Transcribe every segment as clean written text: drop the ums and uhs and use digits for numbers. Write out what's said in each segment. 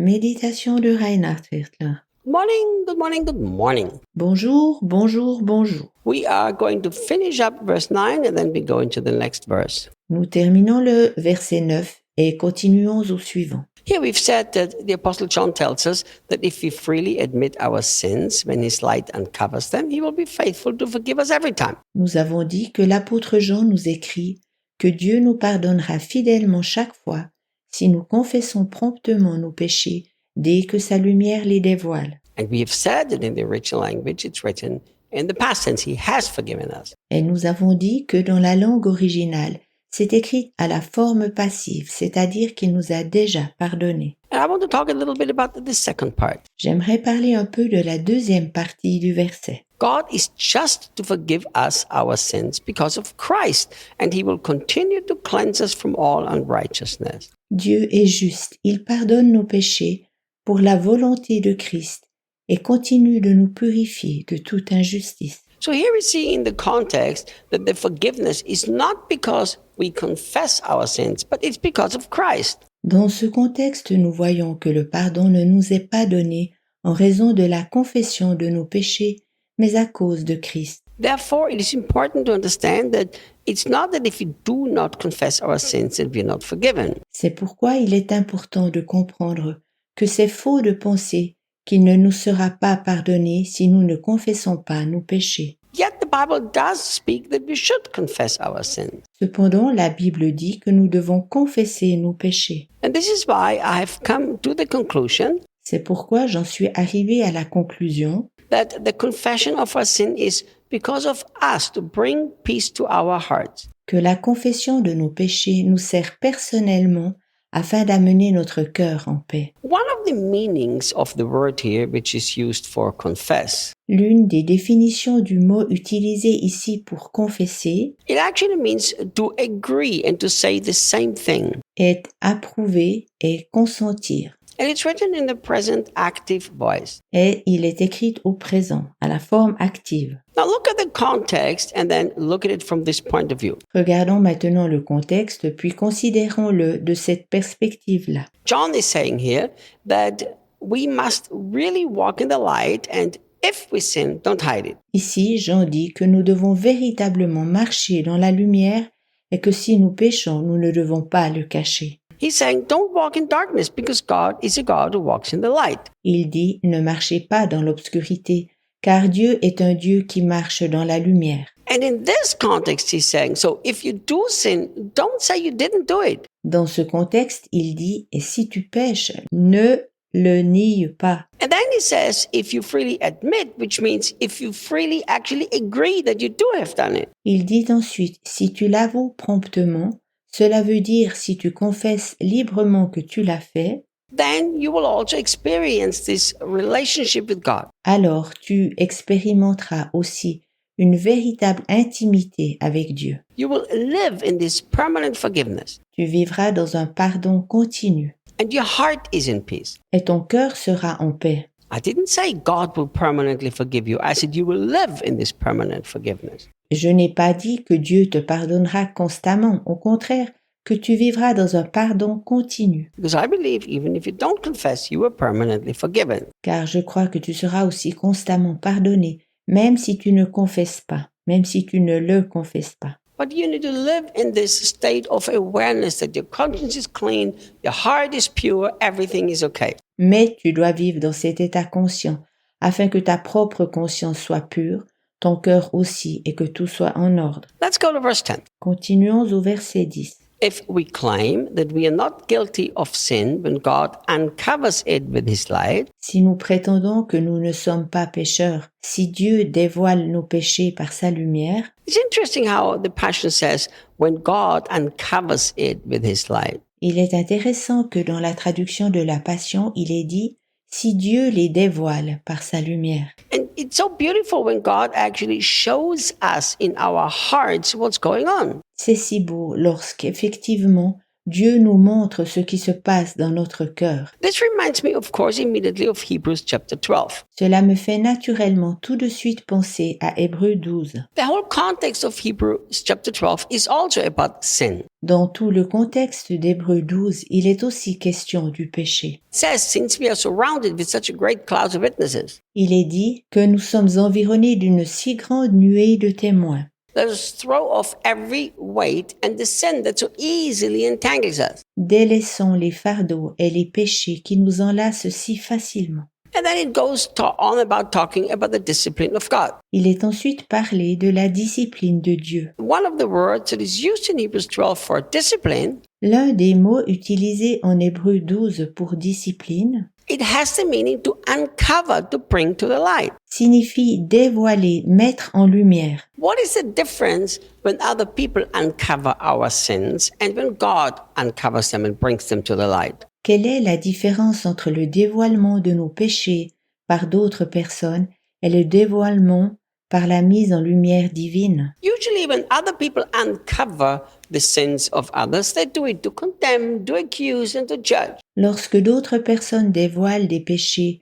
Méditation de Reinhard Wirtler. Good morning, good morning, good morning. Bonjour, bonjour, bonjour. We are going to finish up verse 9 and then we go into the next verse. Nous terminons le verset 9 et continuons au suivant. Here we've said that the Apostle John tells us that if we freely admit our sins when his light uncovers them, he will be faithful to forgive us every time. Nous avons dit que l'apôtre Jean nous écrit que Dieu nous pardonnera fidèlement chaque fois si nous confessons promptement nos péchés dès que sa lumière les dévoile. And we have said that in the original language it's written in the past tense, he has forgiven us. Et nous avons dit que dans la langue originale, c'est écrit à la forme passive, c'est-à-dire qu'il nous a déjà pardonné. And I want to talk a little bit about the second part. J'aimerais parler un peu de la deuxième partie du verset. God is just to forgive us our sins because of Christ, and he will continue to cleanse us from all unrighteousness. Dieu est juste, il pardonne nos péchés pour la volonté de Christ et continue de nous purifier de toute injustice. So here we see in the context that the forgiveness is not because we confess our sins, but it's because of Christ. Dans ce contexte, nous voyons que le pardon ne nous est pas donné en raison de la confession de nos péchés, mais à cause de Christ. Therefore, it is important to understand that it's not that if we do not confess our sins that we are not forgiven. C'est pourquoi il est important de comprendre que c'est faux de penser qu'il ne nous sera pas pardonné si nous ne confessons pas nos péchés. Yet the Bible does speak that we should confess our sins. Cependant, la Bible dit que nous devons confesser nos péchés. And this is why I have come to the conclusion C'est pourquoi j'en suis arrivé à la conclusion that the confession of our sin is because of us to bring peace to our hearts. que la confession de nos péchés nous sert personnellement afin d'amener notre cœur en paix. One of the meanings of the word here, which is used for confess, L'une des définitions du mot utilisé ici pour confesser it actually means to agree and to say the same thing. est approuver et consentir. And it's written in the present active voice. Et il est écrit au présent, à la forme active. Now look at the context and then look at it from this point of view. Regardons maintenant le contexte, puis considérons-le de cette perspective-là. John is saying here that we must really walk in the light, and if we sin, don't hide it. Ici, Jean dit que nous devons véritablement marcher dans la lumière et que si nous péchons, nous ne devons pas le cacher. He's saying don't walk in darkness because God is a God who walks in the light. Il dit « Ne marchez pas dans l'obscurité, car Dieu est un Dieu qui marche dans la lumière. And in this context, he's saying, so if you do sin, don't say you didn't do it. » Dans ce contexte, il dit « Et si tu pèches, ne le nie pas. » And then he says, if you freely admit, which means if you freely actually agree that you do have done it. Il dit ensuite « Si tu l'avoues promptement, cela veut dire si tu confesses librement que tu l'as fait, Then you will also experience this relationship with God. alors tu expérimenteras aussi une véritable intimité avec Dieu. You will live in this permanent forgiveness, Tu vivras dans un pardon continu and your heart is in peace. et ton cœur sera en paix. I didn't say God will permanently forgive you. I said you will live in this permanent forgiveness. Je n'ai pas dit que Dieu te pardonnera constamment, au contraire, que tu vivras dans un pardon continu, Because I believe even if you don't confess, you are permanently forgiven. car je crois que tu seras aussi constamment pardonné, même si tu ne confesses pas, même si tu ne le confesses pas. But you need to live in this state of awareness that your conscience is clean, your heart is pure, everything is okay. Mais tu dois vivre dans cet état conscient, afin que ta propre conscience soit pure, ton cœur aussi, et que tout soit en ordre. Let's go to verse 10. Continuons au verset 10. If we claim that we are not guilty of sin when God uncovers it with his light, Si nous prétendons que nous ne sommes pas pécheurs, si Dieu dévoile nos péchés par sa lumière, it's interesting how the Passion says, when God uncovers it with his light. il est intéressant que dans la traduction de la Passion, il est dit « si Dieu les dévoile par sa lumière ». And it's so beautiful when God actually shows us in our hearts what's going on. C'est si beau lorsqu'effectivement Dieu nous montre ce qui se passe dans notre cœur. This reminds me, of course, immediately of Hebrews chapter 12. Cela me fait naturellement tout de suite penser à Hébreux 12. The whole context of Hebrews chapter 12 is also about sin. Dans tout le contexte d'Hébreux 12, il est aussi question du péché. It says, since we are surrounded with such a great cloud of witnesses, Il est dit que nous sommes environnés d'une si grande nuée de témoins. let us throw off every weight and the sin that so easily entangles us. Délaissons les fardeaux et les péchés qui nous enlacent si facilement. And then it goes on about talking about the discipline of God. Il est ensuite parlé de la discipline de Dieu. One of the words that is used in Hebrews 12 for discipline, L'un des mots utilisés en Hébreux 12 pour discipline it has the meaning to uncover, to bring to the light. signifie dévoiler, mettre en lumière. What is the difference when other people uncover our sins and when God uncovers them and brings them to the light? Quelle est la différence entre le dévoilement de nos péchés par d'autres personnes et le dévoilement par la mise en lumière divine? Usually, when other people uncover the sins of others, they do it to condemn, to accuse, and to judge. Lorsque d'autres personnes dévoilent des péchés,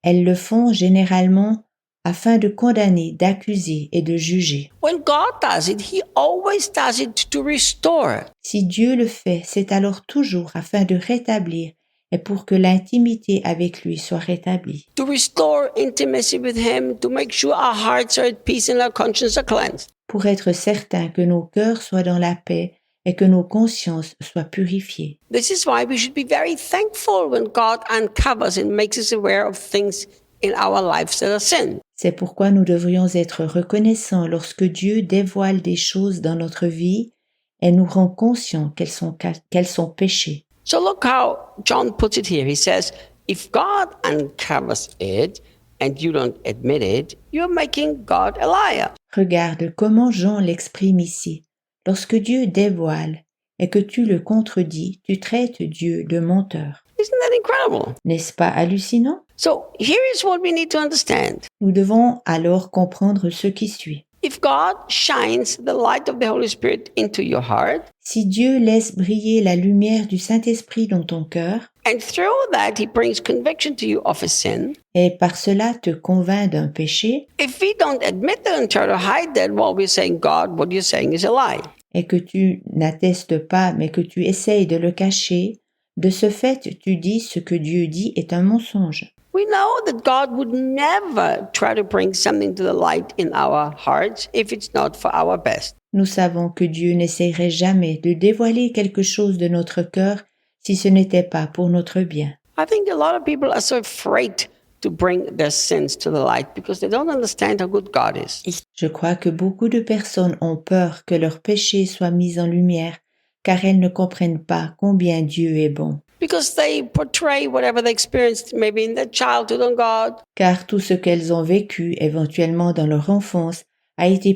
elles le font généralement afin de condamner, d'accuser et de juger. When God does it, He always does it to restore. Si Dieu le fait, c'est alors toujours afin de rétablir et pour que l'intimité avec lui soit rétablie. To restore intimacy with Him, to make sure our hearts are at peace and our conscience are cleansed. Pour être certain que nos cœurs soient dans la paix et que nos consciences soient purifiées. This is why we should be very thankful when God uncovers and makes us aware of things in our lives that are sin. C'est pourquoi nous devrions être reconnaissants lorsque Dieu dévoile des choses dans notre vie et nous rend conscients qu'elles sont péchées. So look how John puts it here. He says, if God uncovers it and you don't admit it, you're making God a liar. Regarde comment Jean l'exprime ici. Lorsque Dieu dévoile et que tu le contredis, tu traites Dieu de menteur. Isn't that incredible? N'est-ce pas hallucinant? So here is what we need to understand. Nous devons alors comprendre ce qui suit. If God shines the light of the Holy Spirit into your heart, Si Dieu laisse briller la lumière du Saint-Esprit dans ton cœur, and through that He brings conviction to you of a sin, et par cela te convainc d'un péché, if we don't admit that and try to hide that, well, we're saying, God, what you're saying is a lie. et que tu n'attestes pas, mais que tu essayes de le cacher, de ce fait, tu dis ce que Dieu dit est un mensonge. We know that God would never try to bring something to the light in our hearts if it's not for our best. Nous savons que Dieu n'essayerait jamais de dévoiler quelque chose de notre cœur si ce n'était pas pour notre bien. I think a lot of people are so afraid to bring their sins to the light because they don't understand how good God is. Je crois que beaucoup de personnes ont peur que leurs péchés soient mis en lumière car elles ne comprennent pas combien Dieu est bon. Because they portray whatever they experienced maybe in their childhood on God. Car tout ce qu'elles ont vécu éventuellement dans leur enfance a été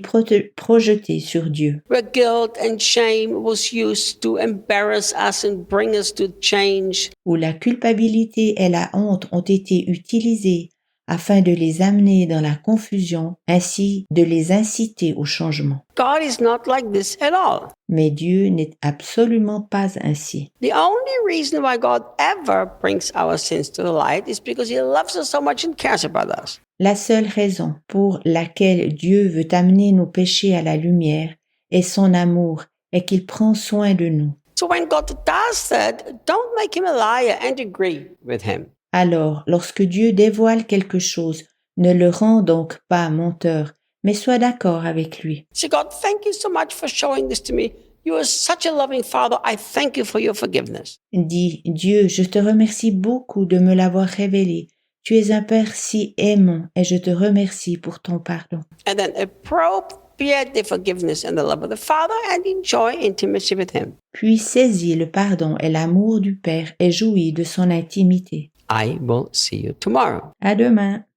projeté sur Dieu, Where guilt and shame was used to embarrass us and bring us to change. où la culpabilité et la honte ont été utilisées afin de les amener dans la confusion, ainsi de les inciter au changement. God is not like this at all. Mais Dieu n'est absolument pas ainsi. The only reason why God ever brings our sins to the light is because He loves us so much and cares about us. La seule raison pour laquelle Dieu veut amener nos péchés à la lumière est son amour et qu'il prend soin de nous. So when God does that, don't make Him a liar and agree with Him. Alors, lorsque Dieu dévoile quelque chose, ne le rends donc pas menteur, mais sois d'accord avec lui. Say, God, thank you so much for showing this to me. You are such a loving Father. I thank you for your forgiveness. Dis, Dieu, je te remercie beaucoup de me l'avoir révélé. Tu es un Père si aimant et je te remercie pour ton pardon. And then appropriate the forgiveness and the love of the Father and enjoy intimacy with Him. Puis saisis le pardon et l'amour du Père et jouis de son intimité. I will see you tomorrow. À demain.